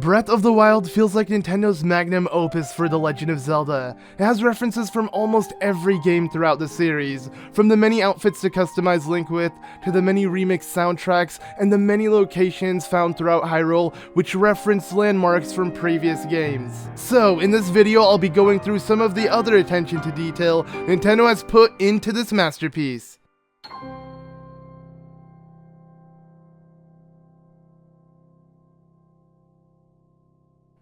Breath of the Wild feels like Nintendo's magnum opus for The Legend of Zelda. It has references from almost every game throughout the series, from the many outfits to customize Link with, to the many remixed soundtracks, and the many locations found throughout Hyrule which reference landmarks from previous games. So, in this video I'll be going through some of the other attention to detail Nintendo has put into this masterpiece.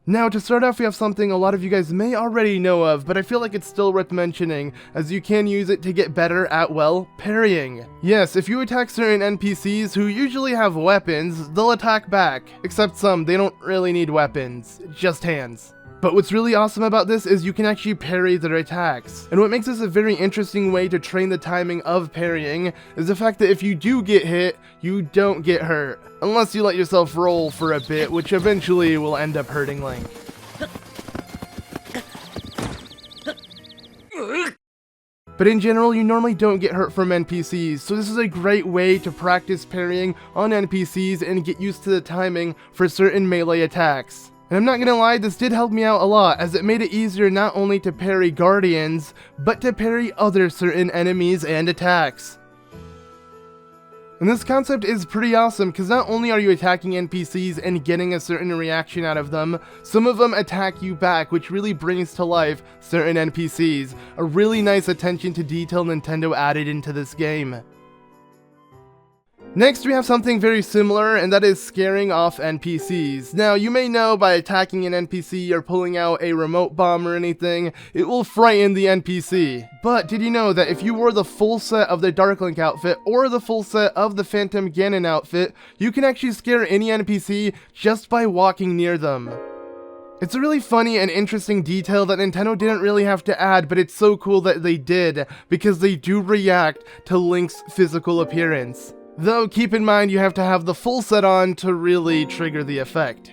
Now, to start off, we have something a lot of you guys may already know of, but I feel like it's still worth mentioning, as you can use it to get better at, well, parrying. Yes, if you attack certain NPCs who usually have weapons, they'll attack back. Except some, they don't really need weapons, just hands. But what's really awesome about this is you can actually parry their attacks. And what makes this a very interesting way to train the timing of parrying is the fact that if you do get hit, you don't get hurt. Unless you let yourself roll for a bit, which eventually will end up hurting Link. But in general, you normally don't get hurt from NPCs, so this is a great way to practice parrying on NPCs and get used to the timing for certain melee attacks. And I'm not gonna lie, this did help me out a lot, as it made it easier not only to parry guardians, but to parry other certain enemies and attacks. And this concept is pretty awesome, because not only are you attacking NPCs and getting a certain reaction out of them, some of them attack you back, which really brings to life certain NPCs. A really nice attention to detail Nintendo added into this game. Next, we have something very similar, and that is scaring off NPCs. Now, you may know by attacking an NPC or pulling out a remote bomb or anything, it will frighten the NPC. But did you know that if you wore the full set of the Dark Link outfit or the full set of the Phantom Ganon outfit, you can actually scare any NPC just by walking near them? It's a really funny and interesting detail that Nintendo didn't really have to add, but it's so cool that they did, because they do react to Link's physical appearance. Though, keep in mind you have to have the full set on to really trigger the effect.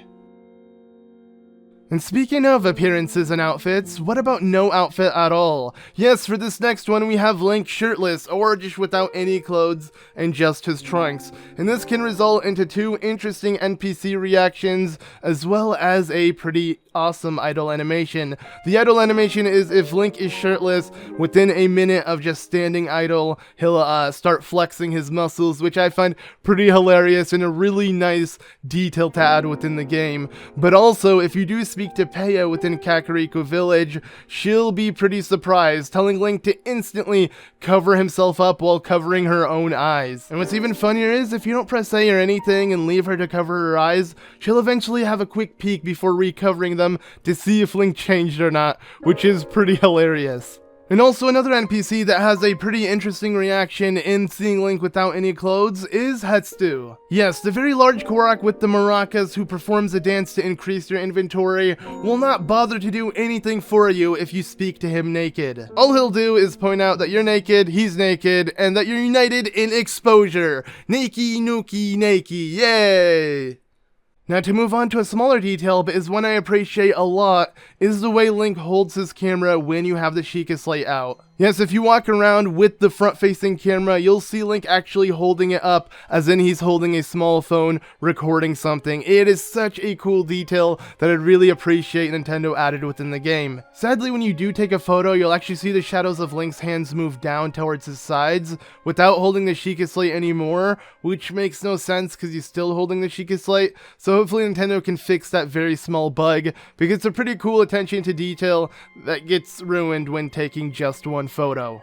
And speaking of appearances and outfits, what about no outfit at all? Yes, for this next one we have Link shirtless, or just without any clothes and just his trunks. And this can result into two interesting NPC reactions, as well as a pretty awesome idle animation. The idle animation is if Link is shirtless, within a minute of just standing idle, he'll start flexing his muscles, which I find pretty hilarious and a really nice detail to add within the game. But also, if you do speak to Peya within Kakariko Village, she'll be pretty surprised, telling Link to instantly cover himself up while covering her own eyes. And what's even funnier is, if you don't press A or anything and leave her to cover her eyes, she'll eventually have a quick peek before recovering them to see if Link changed or not, which is pretty hilarious. And also another NPC that has a pretty interesting reaction in seeing Link without any clothes is Hetsu. Yes, the very large Korok with the maracas who performs a dance to increase your inventory will not bother to do anything for you if you speak to him naked. All he'll do is point out that you're naked, he's naked, and that you're united in exposure. Nakey nookie nakey, yay! Now, to move on to a smaller detail, but is one I appreciate a lot, is the way Link holds his camera when you have the Sheikah Slate out. Yes, if you walk around with the front-facing camera, you'll see Link actually holding it up, as in he's holding a small phone recording something. It is such a cool detail that I'd really appreciate Nintendo added within the game. Sadly, when you do take a photo, you'll actually see the shadows of Link's hands move down towards his sides, without holding the Sheikah Slate anymore, which makes no sense because he's still holding the Sheikah Slate, so hopefully Nintendo can fix that very small bug, because it's a pretty cool attention to detail that gets ruined when taking just one photo.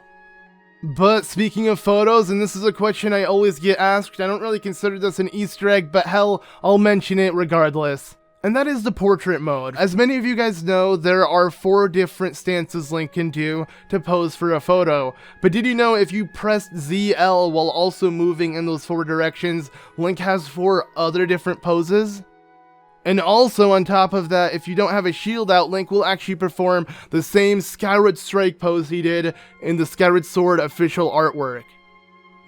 But speaking of photos, and this is a question I always get asked, I don't really consider this an Easter egg, but hell, I'll mention it regardless. And that is the portrait mode. As many of you guys know, there are 4 different stances Link can do to pose for a photo. But did you know if you press ZL while also moving in those 4 directions, Link has 4 other different poses? And also on top of that, if you don't have a shield out, Link will actually perform the same Skyward Strike pose he did in the Skyward Sword official artwork.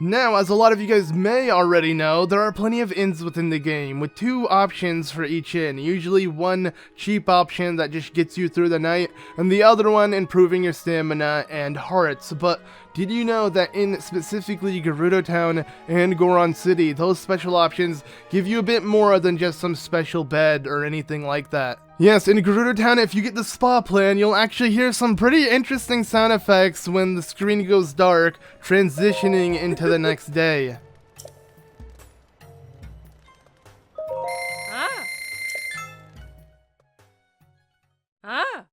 Now, as a lot of you guys may already know, there are plenty of inns within the game, with 2 options for each inn. Usually one cheap option that just gets you through the night, and the other one improving your stamina and hearts. But did you know that in specifically Gerudo Town and Goron City, those special options give you a bit more than just some special bed or anything like that? Yes, in Gerudo Town, if you get the spa plan, you'll actually hear some pretty interesting sound effects when the screen goes dark, transitioning into the next day. Ah. Ah.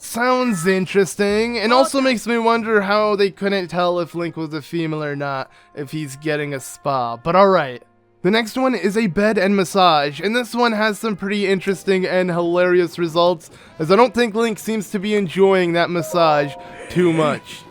Sounds interesting, and also makes me wonder how they couldn't tell if Link was a female or not if he's getting a spa, but alright. The next one is a bed and massage, and this one has some pretty interesting and hilarious results, as I don't think Link seems to be enjoying that massage too much.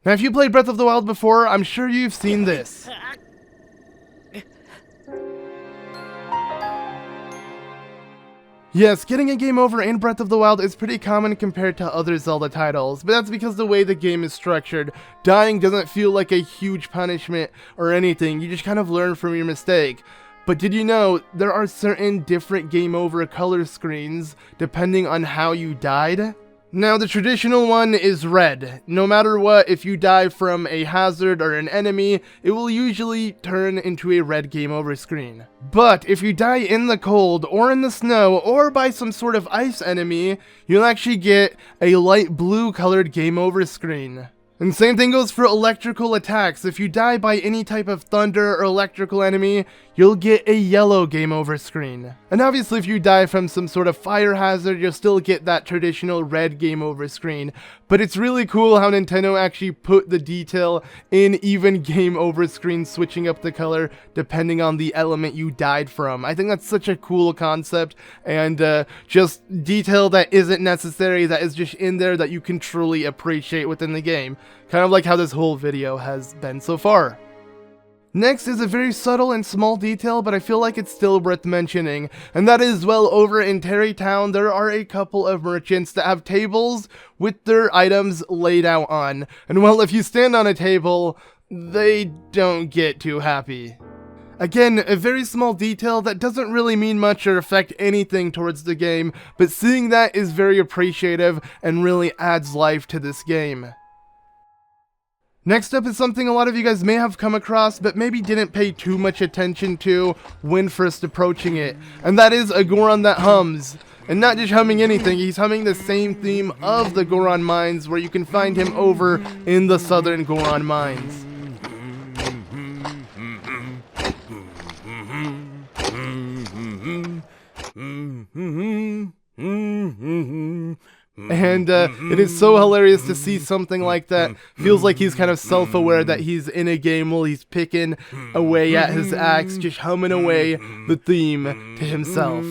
Now, if you played Breath of the Wild before, I'm sure you've seen this. Yes, getting a game over in Breath of the Wild is pretty common compared to other Zelda titles, but that's because the way the game is structured. Dying doesn't feel like a huge punishment or anything, you just kind of learn from your mistake. But did you know, there are certain different game over color screens depending on how you died? Now, the traditional one is red. No matter what, if you die from a hazard or an enemy, it will usually turn into a red game over screen. But if you die in the cold, or in the snow, or by some sort of ice enemy, you'll actually get a light blue colored game over screen. And same thing goes for electrical attacks. If you die by any type of thunder or electrical enemy, you'll get a yellow game over screen. And obviously if you die from some sort of fire hazard, you'll still get that traditional red game over screen. But it's really cool how Nintendo actually put the detail in even game over screen, switching up the color depending on the element you died from. I think that's such a cool concept, and just detail that isn't necessary, that is just in there that you can truly appreciate within the game. Kind of like how this whole video has been so far. Next is a very subtle and small detail, but I feel like it's still worth mentioning, and that is, well, over in Terry Town, there are a couple of merchants that have tables with their items laid out on, and well, if you stand on a table, they don't get too happy. Again, a very small detail that doesn't really mean much or affect anything towards the game, but seeing that is very appreciative and really adds life to this game. Next up is something a lot of you guys may have come across, but maybe didn't pay too much attention to when first approaching it, and that is a Goron that hums. And not just humming anything, he's humming the same theme of the Goron Mines, where you can find him over in the southern Goron Mines. And it is so hilarious to see something like that. Feels like he's kind of self-aware that he's in a game while he's picking away at his axe, just humming away the theme to himself.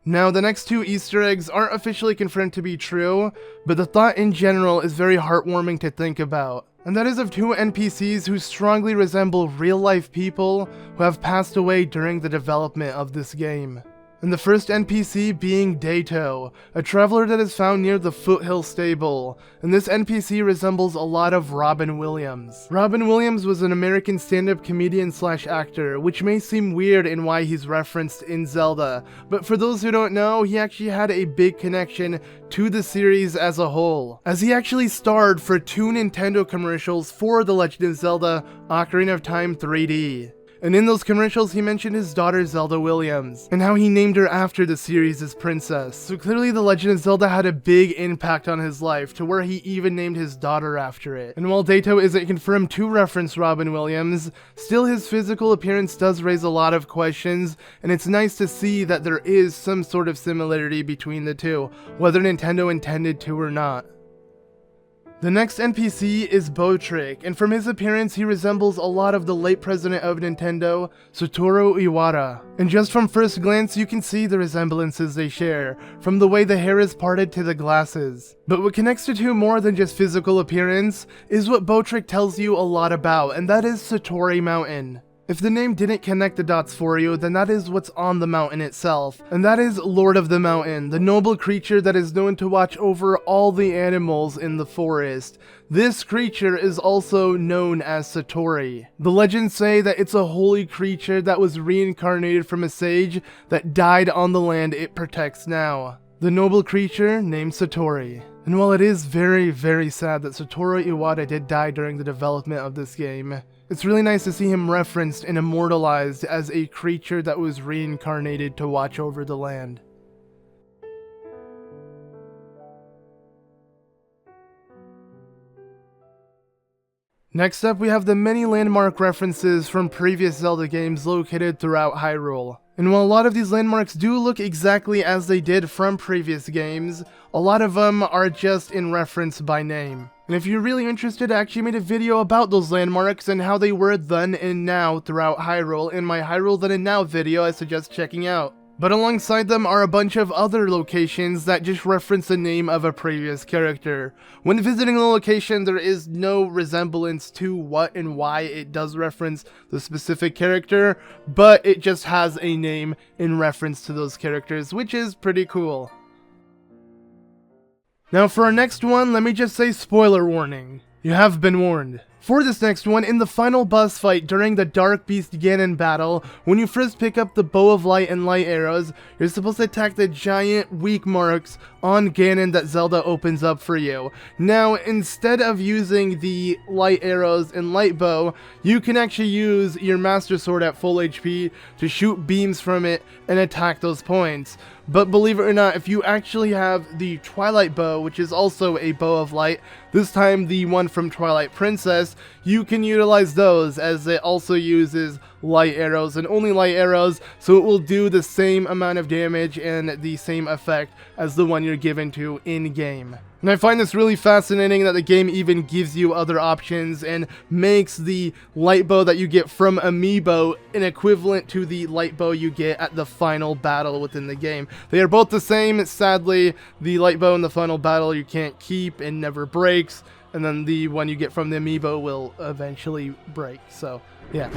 Now, the next 2 Easter eggs aren't officially confirmed to be true, but the thought in general is very heartwarming to think about. And that is of 2 NPCs who strongly resemble real-life people who have passed away during the development of this game. And the first NPC being Dato, a traveler that is found near the Foothill Stable, and this NPC resembles a lot of Robin Williams. Robin Williams was an American stand-up comedian / actor, which may seem weird in why he's referenced in Zelda, but for those who don't know, he actually had a big connection to the series as a whole, as he actually starred for 2 Nintendo commercials for The Legend of Zelda: Ocarina of Time 3D. And in those commercials, he mentioned his daughter Zelda Williams, and how he named her after the series' princess. So clearly The Legend of Zelda had a big impact on his life, to where he even named his daughter after it. And while Dato isn't confirmed to reference Robin Williams, still his physical appearance does raise a lot of questions, and it's nice to see that there is some sort of similarity between the two, whether Nintendo intended to or not. The next NPC is Botrick, and from his appearance he resembles a lot of the late president of Nintendo, Satoru Iwata. And just from first glance you can see the resemblances they share, from the way the hair is parted to the glasses. But what connects the two more than just physical appearance is what Botrick tells you a lot about, and that is Satori Mountain. If the name didn't connect the dots for you, then that is what's on the mountain itself, and that is Lord of the Mountain, the noble creature that is known to watch over all the animals in the forest. This creature is also known as Satori. The legends say that it's a holy creature that was reincarnated from a sage that died on the land it protects now. The noble creature named Satori. And while it is very, very sad that Satoru Iwata did die during the development of this game, it's really nice to see him referenced and immortalized as a creature that was reincarnated to watch over the land. Next up, we have the many landmark references from previous Zelda games located throughout Hyrule. And while a lot of these landmarks do look exactly as they did from previous games, a lot of them are just in reference by name. And if you're really interested, I actually made a video about those landmarks and how they were then and now throughout Hyrule in my Hyrule Then and Now video I suggest checking out. But alongside them are a bunch of other locations that just reference the name of a previous character. When visiting the location, there is no resemblance to what and why it does reference the specific character, but it just has a name in reference to those characters, which is pretty cool. Now for our next one, let me just say spoiler warning. You have been warned. For this next one, in the final boss fight during the Dark Beast Ganon battle, when you first pick up the Bow of Light and Light Arrows, you're supposed to attack the giant weak marks on Ganon that Zelda opens up for you. Now, instead of using the Light Arrows and Light Bow, you can actually use your Master Sword at full HP to shoot beams from it and attack those points. But believe it or not, if you actually have the Twilight Bow, which is also a Bow of Light, this time the one from Twilight Princess, you can utilize those, as it also uses light arrows and only light arrows, so it will do the same amount of damage and the same effect as the one you're given to in-game. And I find this really fascinating that the game even gives you other options and makes the light bow that you get from Amiibo an equivalent to the light bow you get at the final battle within the game. They are both the same. Sadly, the light bow in the final battle you can't keep and never breaks, and then the one you get from the Amiibo will eventually break. So, yeah.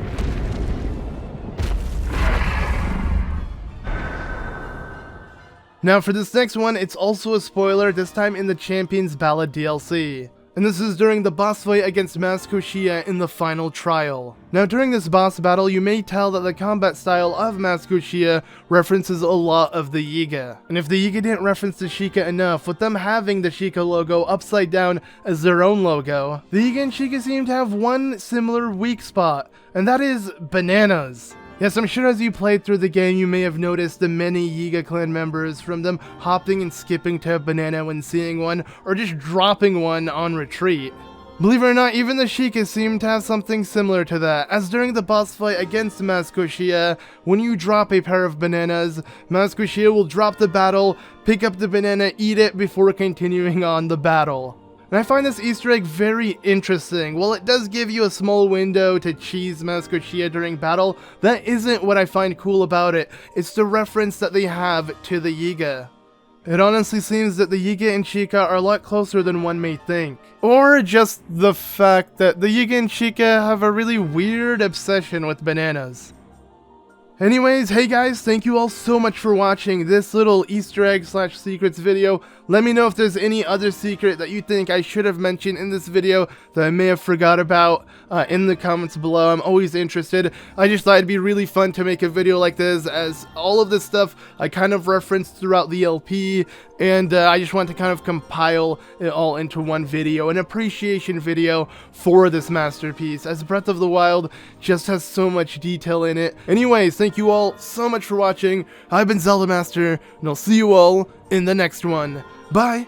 Now for this next one, it's also a spoiler, this time in the Champions Ballad DLC. And this is during the boss fight against Masquishia in the final trial. Now during this boss battle, you may tell that the combat style of Masquishia references a lot of the Yiga. And if the Yiga didn't reference the Sheikah enough, with them having the Sheikah logo upside down as their own logo, the Yiga and Sheikah seem to have one similar weak spot, and that is bananas. Yes, I'm sure as you played through the game, you may have noticed the many Yiga clan members, from them hopping and skipping to a banana when seeing one, or just dropping one on retreat. Believe it or not, even the Sheikah seem to have something similar to that, as during the boss fight against Masquishia, when you drop a pair of bananas, Masquishia will drop the battle, pick up the banana, eat it before continuing on the battle. And I find this Easter egg very interesting. While it does give you a small window to cheese Masquishia during battle, that isn't what I find cool about it. It's the reference that they have to the Yiga. It honestly seems that the Yiga and Sheikah are a lot closer than one may think. Or just the fact that the Yiga and Sheikah have a really weird obsession with bananas. Anyways, hey guys, thank you all so much for watching this little Easter egg / secrets video. Let me know if there's any other secret that you think I should have mentioned in this video that I may have forgot about in the comments below. I'm always interested. I just thought it'd be really fun to make a video like this, as all of this stuff I kind of referenced throughout the LP, and I just want to kind of compile it all into one video, an appreciation video for this masterpiece, as Breath of the Wild just has so much detail in it. Anyways, thank you all so much for watching. I've been ZeldaMaster, and I'll see you all in the next one. Bye!